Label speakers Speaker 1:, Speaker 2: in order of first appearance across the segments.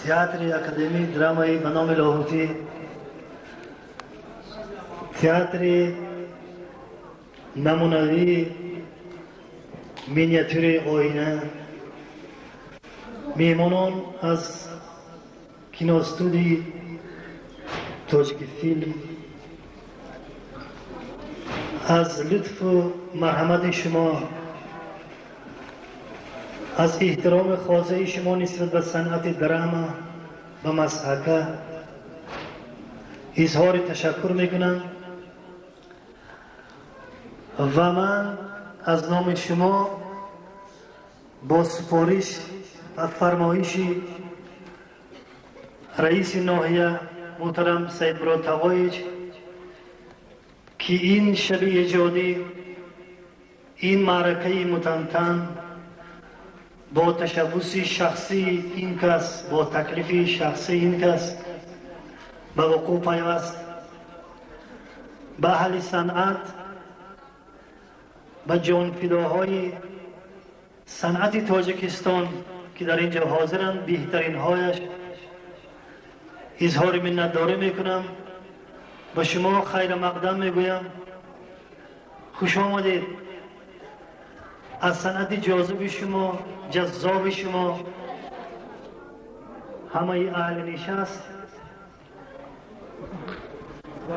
Speaker 1: تئاتر اکادمی درامایی به نام لاهوتی، تئاتر نمونوی مینیاتور آینه، میهمانان از کینوستودی تاجیک فیلم، از لطف و مرحمت شما، از احترام خاصه شما نسبت به صنعت دراما و مسحکه اظهار تشکر میکنم و من از نام شما با سفارش و فرمایش رئیس ناحیه محترم سید مراد تقایج که این شب ایجادی، این معرکه متنتن با تشبث شخصی این کس، با تکلیف شخصی این کس به وقوع پیوست، به اهل صنعت، به جانفداهای صنعت تاجیکستان که در اینجا حاضرند، بهترین هایش اظهار منتداری میکنم. به شما خیر مقدم میگویم، خوش آمدید. از صنعت جاذب شما، جذاب شما همه اهل نشست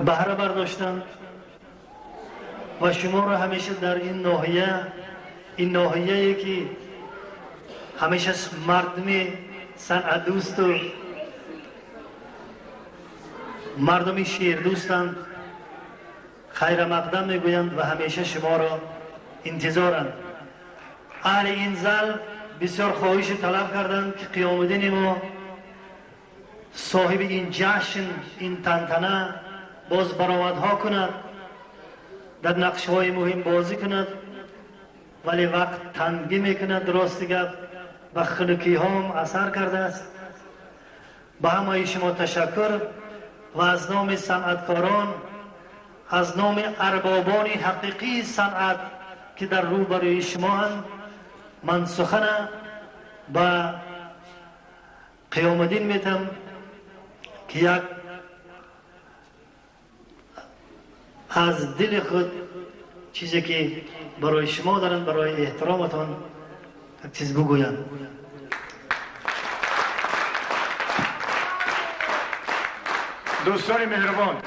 Speaker 1: بهره برداشتند و شما را همیشه در این ناحیه‌ای که همیشه مردم صنعت دوست و مردم شعر دوستند خیر مقدم میگویند و همیشه شما را انتظارند. اهل این زل بسیار خواهش طلب کردند که قیامالدین ما صاحب این جشن، این تنتنه باز برآمدها کند، در نقشهای مهم بازی کند، ولی وقت تنگی میکند. درست گپ و خنکی هم اثر کرده است. به همه شما تشکر و از نام صنعتکاران، از نام اربابان حقیقی صنعت که در روبروی شما هم، من سخن به قیامالدین میتم که یک از دل خود چیزی که برای شما دارن، برای احترامتان یک چیز بگویم.
Speaker 2: دوستان مهربان،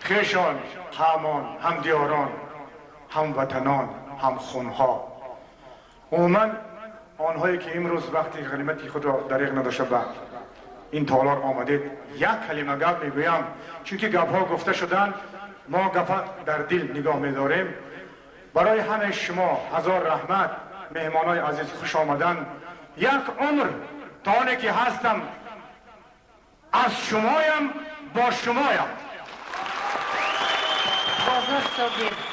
Speaker 2: خویشان، همان، هم دیاران، هم وطنان، هم خونها، عموما آنهایی که امروز وقتی غنیمتی خود را دریغ نداشته به این تالار آمدید، یک کلمه گپ میگویم، چون که گپ ها گفته شدن، ما گپ در دل نگاه میداریم. برای همه شما هزار رحمت، مهمانای عزیز خوش آمدن. یک عمر تا آنی که هستم از شمایم، با شمایم.
Speaker 3: بازار صبح